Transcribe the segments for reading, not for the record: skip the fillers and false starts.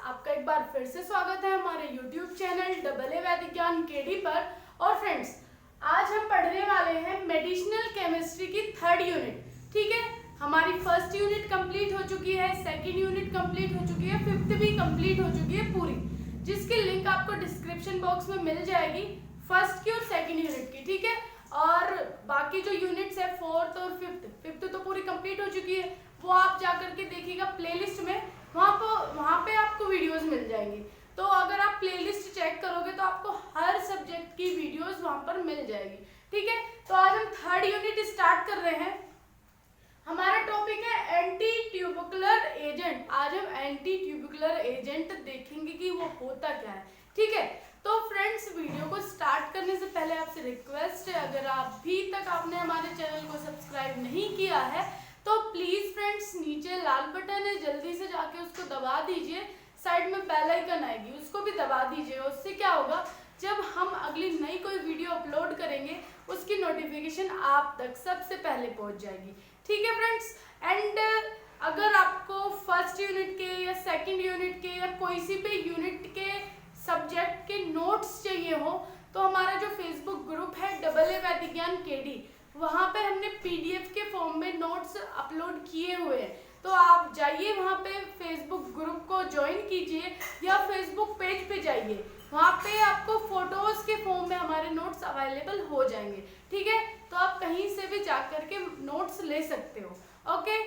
आपका एक बार फिर से स्वागत है हमारे YouTube चैनल डबल ए वैदिक ज्ञान केडी पर। और फ्रेंड्स, आज हम पढ़ने वाले हैं मेडिसिनल केमिस्ट्री की थर्ड यूनिट। ठीक है, हमारी फर्स्ट यूनिट कंप्लीट हो चुकी है, सेकंड यूनिट कंप्लीट हो चुकी है, फिफ्थ भी कंप्लीट हो चुकी है पूरी, जिसकी लिंक आपको डिस्क्रिप्शन बॉक्स में मिल जाएगी फर्स्ट की और सेकंड यूनिट की। ठीक है, और बाकी जो यूनिट्स है फोर्थ और फिफ्थ तो पूरी कंप्लीट हो चुकी है, वो आप जाकर के देखिएगा प्लेलिस्ट में, वहाँ पे आपको वीडियोस मिल जाएंगी। तो अगर आप प्लेलिस्ट चेक करोगे तो आपको हर सब्जेक्ट की वीडियोस वहाँ पर मिल जाएगी। ठीक है, तो आज हम थर्ड यूनिट स्टार्ट कर रहे हैं। हमारा टॉपिक है एंटी ट्यूबिकुलर एजेंट। आज हम एंटी ट्यूबिकुलर एजेंट देखेंगे कि वो होता क्या है। ठीक है, तो फ्रेंड्स, वीडियो को स्टार्ट करने से पहले आपसे रिक्वेस्ट है, अगर अभी तक आपने हमारे चैनल को सब्सक्राइब नहीं किया है तो प्लीज फ्रेंड्स, नीचे लाल बटन है, जल्दी से जाके उसको दबा दीजिए। साइड में बेल आइकन आएगी, उसको भी दबा दीजिए। उससे क्या होगा, जब हम अगली नई कोई वीडियो अपलोड करेंगे उसकी नोटिफिकेशन आप तक सबसे पहले पहुंच जाएगी। ठीक है फ्रेंड्स, एंड अगर आपको फर्स्ट यूनिट के या सेकंड यूनिट के या कोई सी भी यूनिट के सब्जेक्ट के नोट्स चाहिए हो तो हमारा जो फेसबुक ग्रुप है डबल ए वैदिक ज्ञान केडी, वहाँ पे हमने पीडीएफ के फॉर्म में नोट्स अपलोड किए हुए हैं। तो आप जाइए वहाँ पे, फेसबुक ग्रुप को ज्वाइन कीजिए या फेसबुक पेज पे जाइए, वहाँ पे आपको फोटोज के फॉर्म में हमारे नोट्स अवेलेबल हो जाएंगे। ठीक है, तो आप कहीं से भी जाकर के नोट्स ले सकते हो। ओके,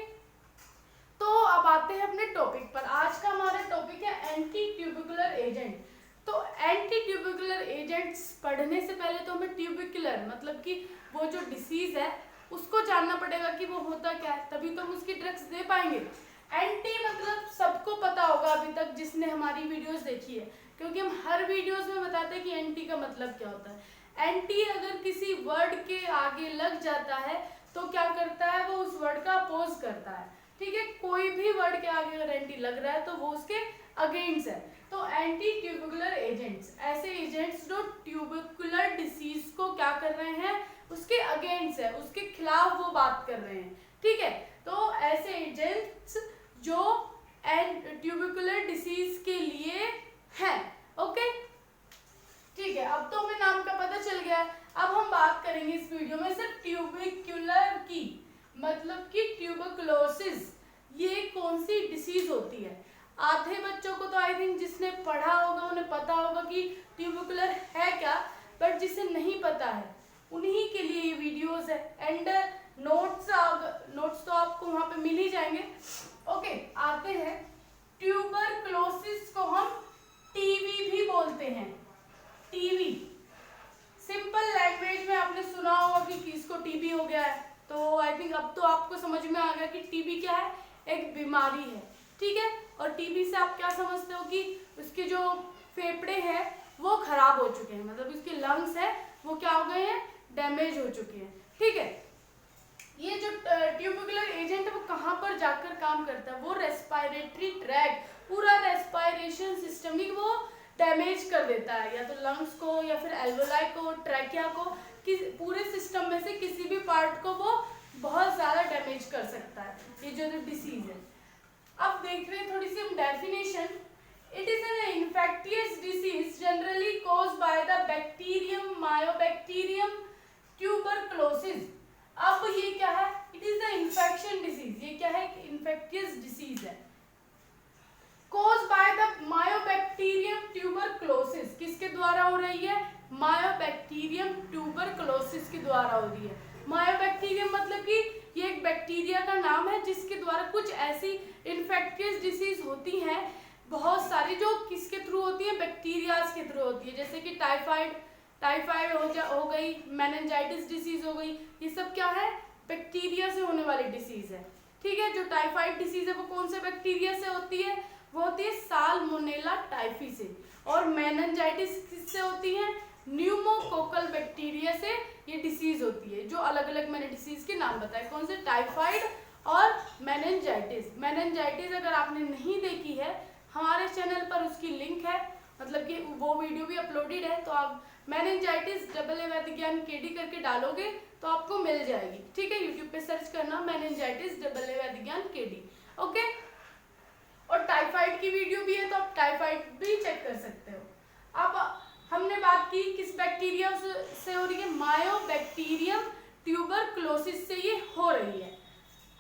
तो अब आते हैं अपने टॉपिक पर। आज का हमारा टॉपिक है एंटी ट्यूबिकुलर एजेंट। तो एंटी ट्यूबिकुलर एजेंट्स पढ़ने से पहले तो हमें ट्यूबिकुलर मतलब कि वो जो डिसीज है उसको जानना पड़ेगा कि वो होता क्या है, तभी तो हम उसकी ड्रग्स दे पाएंगे। एंटी मतलब सबको पता होगा अभी तक जिसने हमारी वीडियोस देखी है, क्योंकि हम हर वीडियोस में बताते हैं कि एंटी का मतलब क्या होता है। एंटी अगर किसी वर्ड के आगे लग जाता है तो क्या करता है, वो उस वर्ड का अपोज करता है। ठीक है, कोई भी वर्ड के आगे अगर एंटी लग रहा है तो वो उसके अगेंस्ट है। तो एंटी ट्यूबिकुलर एजेंट्स ऐसे एजेंट्स जो ट्यूबिकुलर डिसीज को क्या कर रहे हैं, उसके अगेंस्ट है, उसके खिलाफ वो बात कर रहे हैं। ठीक है, तो ऐसे एजेंट्स जो ट्यूबिकुलर डिसीज के लिए हैं। ओके, ठीक है, अब तो हमें नाम का पता चल गया। अब हम बात करेंगे इस वीडियो में सिर्फ ट्यूबिकुलर की, मतलब कि ट्यूबरकुलोसिस ये कौन सी डिसीज होती है। आधे बच्चों को तो आई थिंक जिसने पढ़ा होगा उन्हें पता होगा कि ट्यूबिकुलर है क्या, बट जिसे नहीं पता है उन्हीं के लिए ये वीडियोस है। एंड नोट्स तो आपको वहां पे मिल ही जाएंगे। ओके, आते हैं। ट्यूबरकुलोसिस को हम टीबी भी बोलते हैं। टीबी सिंपल लैंग्वेज में आपने सुना होगा कि किसको टीबी हो गया है, तो आई थिंक अब तो आपको समझ में आ गया कि टीबी क्या है, एक बीमारी है। ठीक है, और टीबी से आप क्या समझते हो कि उसके जो फेफड़े हैं वो खराब हो चुके हैं, मतलब उसके लंग्स है वो क्या हो गए हैं, डैमेज हो चुके हैं। ठीक है, ये जो ट्यूबिकुलर एजेंट है वो कहाँ पर जाकर काम करता है, वो रेस्पिरेटरी ट्रैक्ट, पूरा रेस्पिरेशन सिस्टम ही वो डैमेज कर देता है, या तो लंग्स को या फिर एल्वोलाई को, ट्रैकिया को, पूरे सिस्टम में से किसी भी पार्ट को वो बहुत ज्यादा डैमेज कर सकता है, ये जो डिसीज है। अब देख रहे हैं थोड़ी सी हम definition. It is an infectious disease generally caused by the bacterium Mycobacterium tuberculosis. अब ये क्या है, it is the infection disease, ये क्या है, इन्फेक्टियस डिसीज है। Caused by the Mycobacterium tuberculosis, किसके द्वारा हो रही है, मायोबैक्टीरियम ट्यूबरकुलोसिस के द्वारा हो रही है। मायोबैक्टीरियम मतलब कि ये एक बैक्टीरिया का नाम है जिसके द्वारा कुछ ऐसी इन्फेक्टियस डिसीज होती हैं बहुत सारी, जो किसके थ्रू होती है, बैक्टीरियाज के थ्रू होती है। जैसे कि टाइफाइड हो गई, मेनिंजाइटिस डिसीज हो गई, ये सब क्या है, बैक्टीरिया से होने वाली डिसीज है। ठीक है, जो टाइफाइड डिसीज है वो कौन से बैक्टीरिया से होती है, वो होती है साल्मोनेला टाइफी से। और मेनिंजाइटिस किससे होती है, न्यूमोकोकल बैक्टीरिया से ये डिसीज होती है। जो अलग अलग मैंने डिसीज के नाम बताए, कौन से, टाइफाइड और मेनिंजाइटिस अगर आपने नहीं देखी है हमारे चैनल पर उसकी लिंक है, मतलब कि वो वीडियो भी अपलोडेड है, तो आप मेनिंजाइटिस डबल ए वैदिक ज्ञान केडी करके डालोगे तो आपको मिल जाएगी। ठीक है, यूट्यूब पे सर्च करना मेनिंजाइटिस डबल ए वैदिक ज्ञान केडी। ओके, और टाइफाइड की वीडियो भी है, तो आप टाइफाइड भी चेक कर सकते हो। अब हमने बात की किस बैक्टीरिया से हो रही है, मायोबैक्टीरियम ट्यूबरक्लोसिस से ये हो रही है।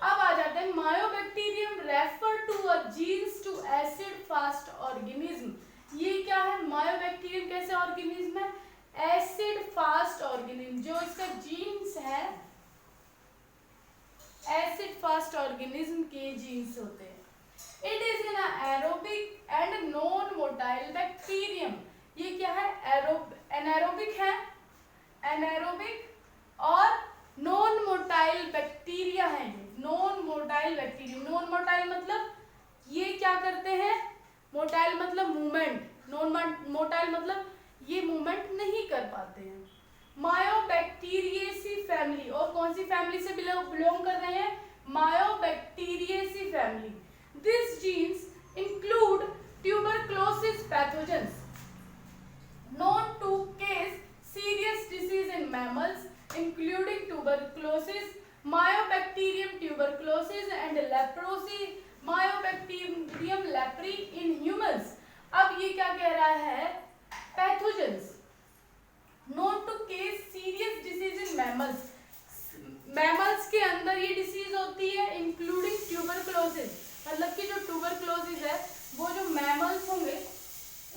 अब आ जाते हैं mycobacterium refer to a genes to acid fast organism. ये क्या है, मायोबैक्टीरियम कैसे ऑर्गेनिज्म है, एसिड फास्ट ऑर्गेनिज्म। जो इसका जीन्स है एसिड फास्ट ऑर्गेनिज्म के जीन्स होते हैं। It is in aerobic and non motile bacterium. ये क्या है, एनारोबिक है, एनारोबिक और नॉन मोटाइल बैक्टीरिया है। Non motile bacteria, non motile मतलब ये क्या करते हैं, मोटाइल मतलब मूवमेंट, नॉन मोटाइल मतलब ये मूवमेंट नहीं कर पाते हैं। मायोबैक्टीरियेसी फैमिली, और कौन सी फैमिली से बिलोंग कर रहे हैं, mycobacteriaceae family. This genus include tuberculosis pathogens known to cause serious disease in mammals including tuberculosis, mycobacterium tuberculosis and leprosy, mycobacterium leprae in humans। अब ये क्या कह रहा है, pathogens known to cause serious disease in mammals, mammals के अंदर ये disease होती है इंक्लूडिंग ट्यूबरक्लोसिस, मतलब कि जो ट्यूबरक्लोसिस है वो जो मैमल्स होंगे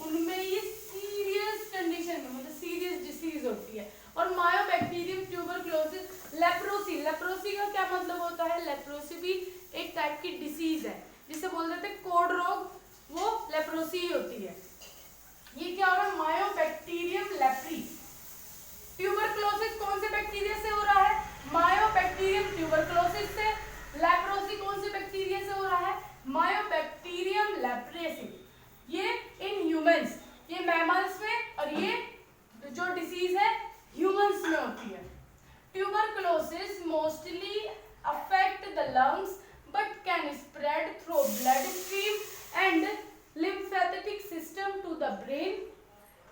उनमें ये सीरियस कंडीशन में, मतलब सीरियस डिसीज होती है। और मायोबैक्टीरियम ट्यूबरक्लोसिस, लेप्रोसी, लेप्रोसी का क्या मतलब होता है, लेप्रोसी भी एक टाइप की डिसीज है जिसे बोल देते हैं कोढ़ रोग, वो लेप्रोसी ही होती है। ये क्या हो रहा है, मायोबैक्टीरियम लेप्री। ट्यूबरक्लोसिस कौन से बैक्टीरिया से हो रहा है, मायोबैक्टीरियम ट्यूबरक्लोसिस से। लेप्रोसी कौन से बैक्टीरिया से हो रहा है, मायोबैक्टीरियम लेप्रेसी। ये इन ह्यूमंस, ये मैमल्स में, और ये जो डिसीज है ह्यूमंस में होती है। Tuberculosis mostly affect the lungs but can spread through blood stream and lymphatic system to the brain,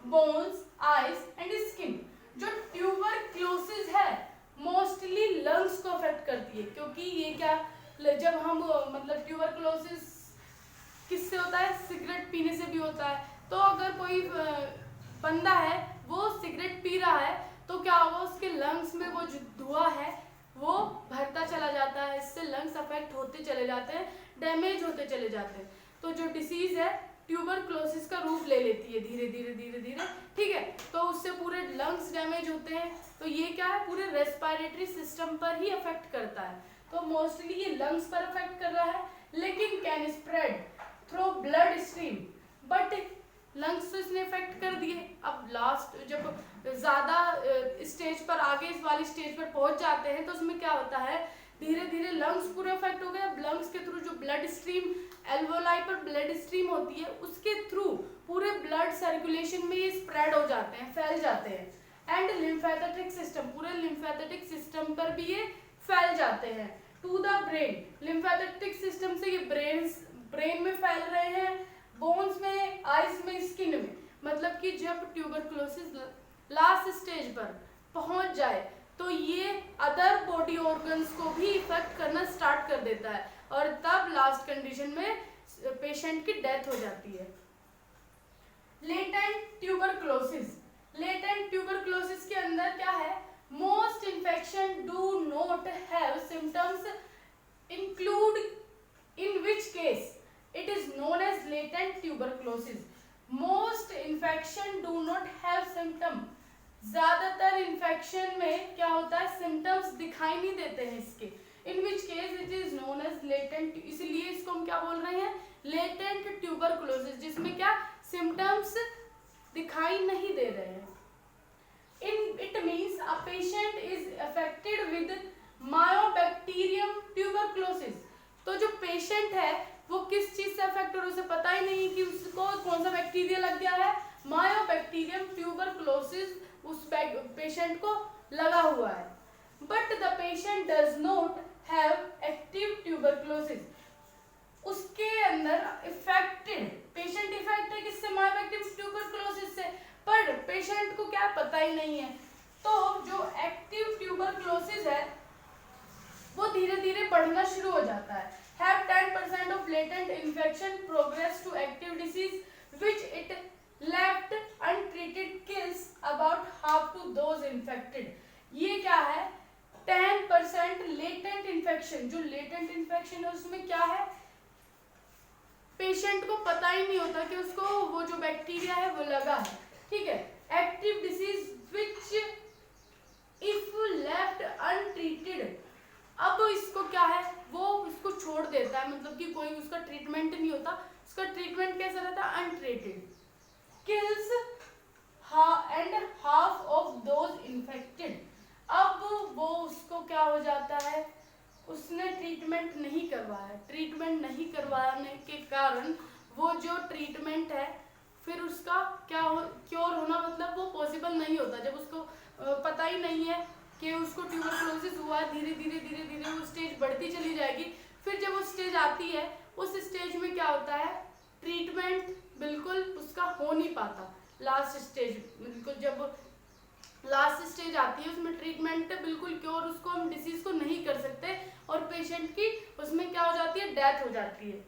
bones, eyes and skin। जो ट्यूबरक्लोसिस है मोस्टली लंग्स को अफेक्ट करती है, क्योंकि ये क्या, जब हम मतलब ट्यूबरक्लोसिस किससे होता है, सिगरेट पीने से भी होता है। तो अगर कोई बंदा है वो सिगरेट पी रहा है तो क्या होगा, उसके लंग्स में वो जो धुआं है वो भरता चला जाता है, इससे लंग्स अफेक्ट होते चले जाते हैं, डैमेज होते चले जाते हैं। तो जो डिसीज है ट्यूबरक्लोसिस का रूप ले लेती है धीरे धीरे धीरे धीरे, ठीक है। तो उससे पूरे लंग्स डैमेज होते हैं। तो ये क्या है, पूरे रेस्पिरेटरी सिस्टम पर ही अफेक्ट करता है। तो मोस्टली ये लंग्स पर अफेक्ट कर रहा है, लेकिन can spread through blood stream, but lungs तो इसने इफेक्ट कर दिए। अब लास्ट जब ज्यादा स्टेज पर, आगे इस वाली स्टेज पर पहुंच जाते हैं तो उसमें क्या होता है, धीरे धीरे लंग्स पूरे अफेक्ट हो गए। अब लंग्स के थ्रू जो ब्लड स्ट्रीम, एल्वोलाई पर ब्लड स्ट्रीम होती है, उसके थ्रू पूरे ब्लड सर्कुलेशन में ये स्प्रेड हो जाते हैं, फैल जाते हैं। एंड लिम्फेटिक सिस्टम, पूरे लिम्फेटिक सिस्टम पर भी ये फैल जाते हैं। To the brain, lymphatic system से ये ब्रेन में फैल रहे हैं, बोन्स में, आईज में, स्किन में। मतलब कि जब ट्यूबरक्लोसिस लास्ट स्टेज पर पहुंच जाए तो ये अदर बॉडी ऑर्गन्स को भी इफेक्ट करना स्टार्ट कर देता है, और तब लास्ट कंडीशन में पेशेंट की डेथ हो जाती है। लेटेंट ट्यूबरक्लोसिस, लेटेंट ट्यूबरक्लोसिस के अंदर क्या है, most infection do not have symptoms include in which case it is known as latent tuberculosis. Most infection do not have symptom, ज्यादातर इन्फेक्शन में क्या होता है, सिम्टम्स दिखाई नहीं देते हैं इसके। In which case it is known as latent, इसलिए इसको हम क्या बोल रहे हैं, लेटेंट ट्यूबरक्लोसिस, जिसमें क्या सिम्टम्स दिखाई नहीं दे रहे हैं। It means a patient is affected with mycobacterium tuberculosis। तो जो पेशेंट है वो किस चीज से अफेक्ट हो रहा है, उसे पता ही नहीं कि उसको कौन सा बैक्टीरिया लग गया है, मायोबैक्टीरियम ट्यूबरक्लोसिस उस पेशेंट को लगा हुआ है। But the patient does not have active tuberculosis, उसके अंदर इफेक्टेड, पेशेंट इफेक्ट है किससे, मायोबैक्टीरियम ट्यूबरक्लोसिस से, पर पेशेंट को क्या पता ही नहीं है। तो जो एक्टिव ट्यूबरक्लोसिस है वो धीरे धीरे बढ़ना शुरू हो जाता है। Have 10% of latent infection infection है उसमें क्या है, पेशेंट को पता ही नहीं होता कि उसको वो जो बैक्टीरिया है वो लगा है, ठीक है। Active disease which if left untreated, अब इसको क्या है, वो इसको छोड़ देता है, मतलब कि कोई उसका ट्रीटमेंट नहीं होता, उसका ट्रीटमेंट कैसा रहता है, untreated, kills and half of those infected. अब वो उसको क्या हो जाता है, उसने ट्रीटमेंट नहीं करवाया, ट्रीटमेंट नहीं करवाने के कारण वो जो ट्रीटमेंट है फिर उसका क्या हो, क्योर होना मतलब वो पॉसिबल नहीं होता, जब उसको पता ही नहीं है कि उसको ट्यूबरकुलोसिस हुआ है, धीरे धीरे धीरे धीरे वो स्टेज बढ़ती चली जाएगी। फिर जब वो स्टेज आती है, उस स्टेज में क्या होता है, ट्रीटमेंट बिल्कुल उसका हो नहीं पाता। लास्ट स्टेज बिल्कुल जब लास्ट स्टेज आती है उसमें ट्रीटमेंट बिल्कुल क्योर उसको हम डिसीज को नहीं कर सकते और पेशेंट की उसमें क्या हो जाती है, डेथ हो जाती है।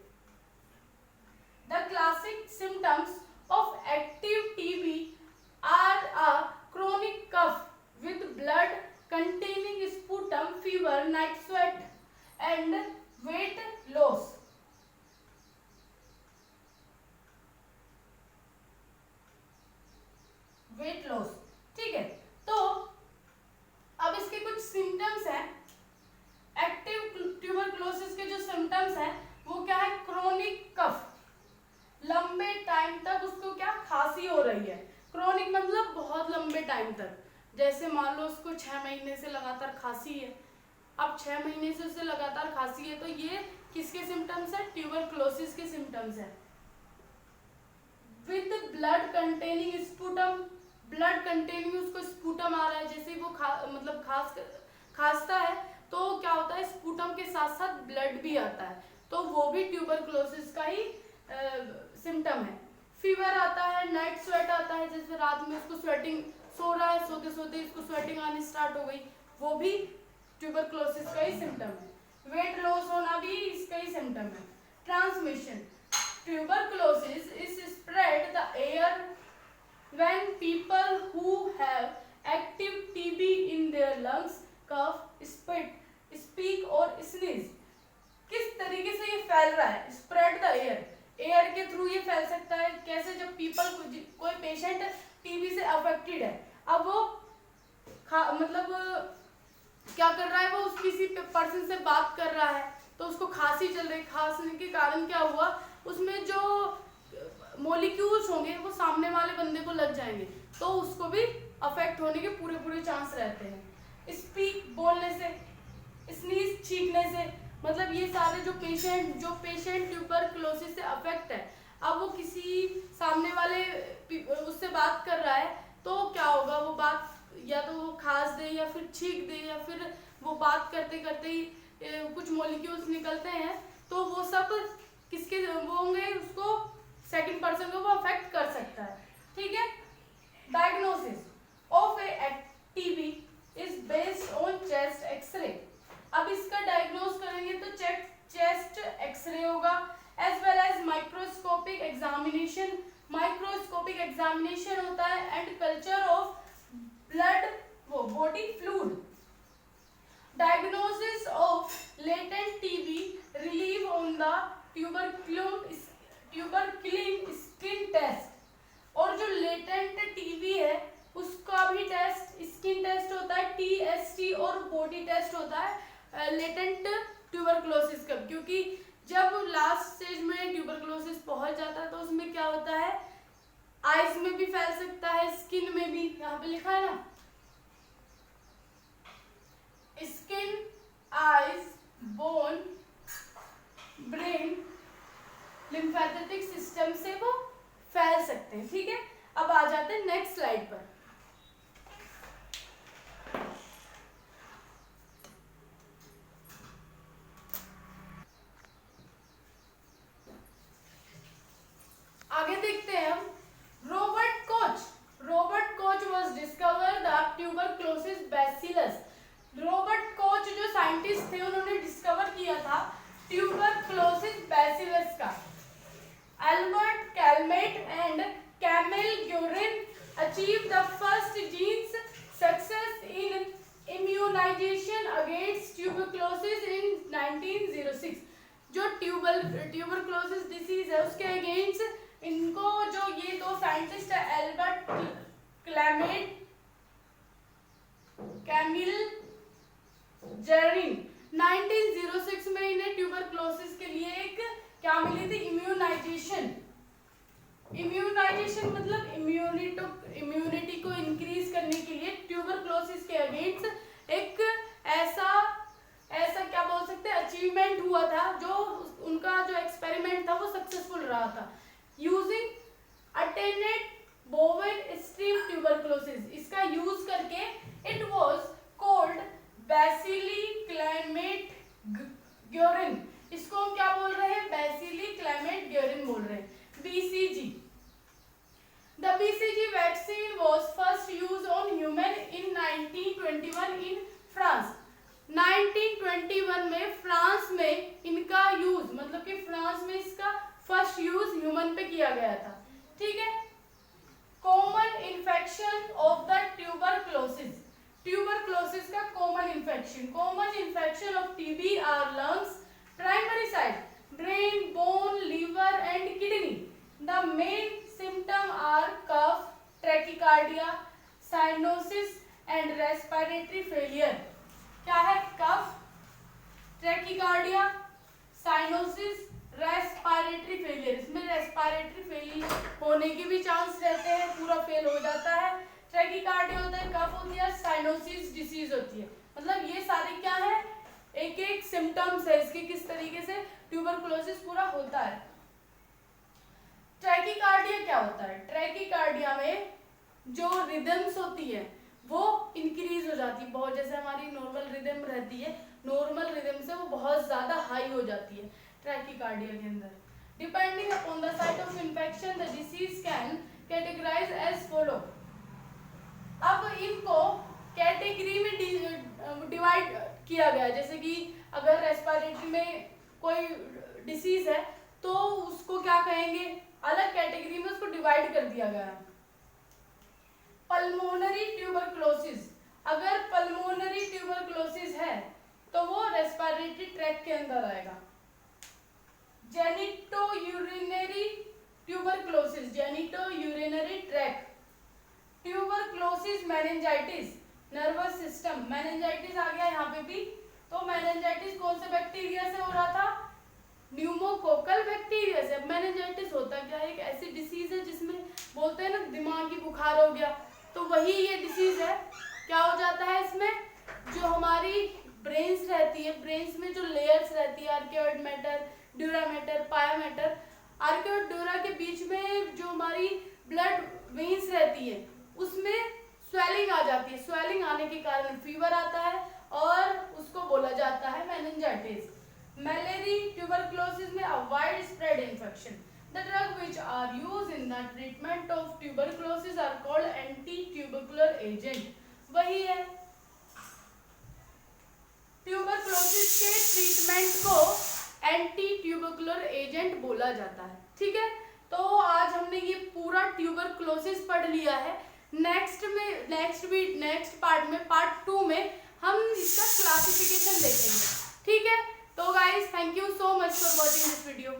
The classic symptoms of active TB are a chronic cough with blood containing sputum, fever, night sweat and weight loss. Weight loss, ठीक है। तो अब इसके कुछ सिम्टम्स हैं, एक्टिव ट्यूबरकुलोसिस के जो सिम्टम्स हैं वो क्या है, क्रोनिक कफ, लंबे टाइम तक उसको क्या खांसी हो रही है, क्रोनिक मतलब बहुत लंबे टाइम तक, जैसे मान लो उसको 6 महीने से लगातार खांसी है, अब 6 महीने से उसे लगातार खांसी है, तो ये किसके सिम्टम्स है, ट्यूबरकुलोसिस के सिम्टम्स है। With blood containing sputum, blood containing उसको स्पुटम आ रहा है, जैसे वो मतलब खांसता है तो क्या होता है, स्पुटम के साथ साथ ब्लड भी आता है, तो वो भी ट्यूबरकुलोसिस का ही सिम्टम है। फीवर आता है, नाइट स्वेट आता है, जैसे रात में उसको स्वेटिंग, सो रहा है, सोते सोते इसको स्वेटिंग आनी स्टार्ट हो गई, वो भी ट्यूबरकुलोसिस का ही सिम्टम है। वेट लॉस होना भी इसका ही सिम्टम है। Transmission, tuberculosis is spread the air when people who have active TB in their lungs cough, spit, speak और sneeze। किस तरीके से ये फैल रहा है, स्प्रेड द एयर, एयर के थ्रू ये फैल सकता है, कैसे, जब पीपल कोई पेशेंट टीबी से अफेक्टेड है, अब वो मतलब क्या कर रहा है, वो उस किसी पर्सन से बात कर रहा है तो उसको खांसी चल रही, खांसने के कारण क्या हुआ, उसमें जो मॉलिक्यूल्स होंगे वो सामने वाले बंदे को लग जाएंगे, तो उसको भी अफेक्ट होने के पूरे पूरे चांस रहते हैं। स्पीक बोलने से, स्नीज छींकने से, मतलब ये सारे जो पेशेंट ट्यूबरकुलोसिस से अफेक्ट है, अब वो किसी सामने वाले उससे बात कर रहा है तो क्या होगा, वो बात या तो वो खांस दे या फिर छींक दे या फिर वो बात करते करते ही कुछ मॉलिक्यूल्स निकलते हैं, तो वो सब किसके वो होंगे, उसको सेकंड पर्सन को वो अफेक्ट कर सकता है, ठीक है। Diagnosis of a TB is based on chest x-ray, अब इसका डायग्नोस करेंगे तो चेस्ट एक्सरे होगा, as well as microscopic examination, microscopic examination होता है, एंड कल्चर ऑफ ब्लड वो body fluid. Diagnosis of latent TB relieve on the tuberculin skin test, और जो लेटेंट टीबी है उसका भी टेस्ट स्किन टेस्ट होता है, TST, और बॉडी टेस्ट होता है लेटेंट ट्यूबरकुलोसिस का, क्योंकि जब लास्ट स्टेज में ट्यूबरकुलोसिस पहुंच जाता है तो उसमें क्या होता है, आइज में भी फैल सकता है, स्किन में भी, यहाँ पे लिखा है ना, skin, eyes, bone, brain, lymphatic system से वो फैल सकते हैं, ठीक है। अब आ जाते हैं नेक्स्ट स्लाइड पर। आगे देखते हैं हम, Robert Koch was discover the tuberculosis bacillus. Robert Koch जो साइंटिस्ट थे उन्होंने डिस्कवर किया था ट्यूबरकुलोसिस बैसिलस का। Albert Calmette and Camille Guerin achieved the first genes success in immunization against tuberculosis in 1906। जो ट्यूबरक्लोसिस डिसीज है उसके अगेंस्ट इनको जो ये दो साइंटिस्ट है एल्बर्ट क्लेमेंट कैमिल जेरिन 1906 में इन्हें ट्यूबरक्लोसिस के लिए एक क्या मिली थी, इम्यूनाइजेशन मतलब इम्यूनिटी को इंक्रीज करने के लिए ट्यूबरक्लोसिस के अगेंस्ट एक ऐसा क्या बोल सकते हैं अचीवमेंट हुआ था, जो उनका जो एक्सपेरिमेंट था वो सक्सेसफुल रहा था। Using attenuate bovine strain tuberculosis, इसका यूज करके it was called bacilli Calmette Guerin, इसको हम क्या बोल रहे हैं, बैसिली क्लेमेंट ग्योरिन बोल रहे हैं, BCG। The BCG vaccine was first used on human in 1921 in France। 1921 में फ्रांस में इनका यूज मतलब कि फ्रांस में इसका फर्स्ट यूज ह्यूमन पे किया गया था, ठीक है। Common infection of the tuberculosis, tuberculosis का common infection of TB are lungs, primary site brain, bone, liver and kidney. The main symptom are cough, tachycardia, cyanosis and respiratory failure. क्या है, cough, tachycardia, cyanosis, respiratory failure. इसमें respiratory failure होने के भी chance रहते हैं, पूरा fail हो जाता है। ट्रैकिकार्डिया होता है, कफ होती है, साइनोसिस डिसीज होती है। मतलब ये सारे क्या है, एक एक सिम्टम्स है इसके, किस तरीके से ट्यूबरक्लोसिस पूरा होता है। ट्रैकिकार्डिया क्या होता है, ट्रैकिकार्डिया में जो रिदम्स होती है वो इंक्रीज हो जाती है बहुत, जैसे हमारी नॉर्मल रिदम रहती है, नॉर्मल रिदम से वो बहुत ज्यादा हाई हो जाती है ट्रैकिकार्डिया के अंदर। Depending upon the site of infection the disease can categorize as follow. अब इनको कैटेगरी में डिवाइड किया गया, जैसे कि अगर रेस्पिरेटरी में कोई डिसीज है तो उसको क्या कहेंगे, अलग कैटेगरी में उसको डिवाइड कर दिया गया। पल्मोनरी ट्यूबरक्लोसिस, अगर पल्मोनरी ट्यूबरक्लोसिस है तो वो रेस्पिरेटरी ट्रैक्ट के अंदर आएगा। Genito urinary tuberculosis, genito urinary tract. Tuberculosis meningitis, nervous system, meningitis आ गया यहाँ पे भी। तो मेनिंजाइटिस कौन से बैक्टीरिया से हो रहा था, न्यूमोकोकल बैक्टीरिया से। अब मेनिंजाइटिस होता क्या है, एक ऐसी डिसीज है जिसमें बोलते हैं ना दिमागी बुखार हो गया, तो वही ये डिसीज है। क्या हो जाता है इसमें, जो हमारी ब्रेन्स रहती है, ब्रेन्स में जो लेयर्स रहती है, आर्कियोइड मैटर, ड्यूरा मैटर, पाया मैटर, आर्कियोइड ड्यूरा के बीच में जो हमारी ब्लड वेन्स रहती है उसमें स्वेलिंग आ जाती है। स्वेलिंग आने के कारण फीवर आता है और उसको बोला जाता है मेनिंजाइटिस। Malady tuberculosis में a widespread infection. The drug which are used in the treatment of tuberculosis are called anti-tubercular agent. वही है, ट्यूबरक्लोसिस के ट्रीटमेंट को एंटी-ट्यूबरकुलर एजेंट बोला जाता है, ठीक है। तो आज हमने ये पूरा ट्यूबरक्लोसिस पढ़ लिया है। नेक्स्ट पार्ट में, पार्ट 2 में हम इसका क्लासिफिकेशन देखेंगे, ठीक है। तो guys, thank you so much for watching this video.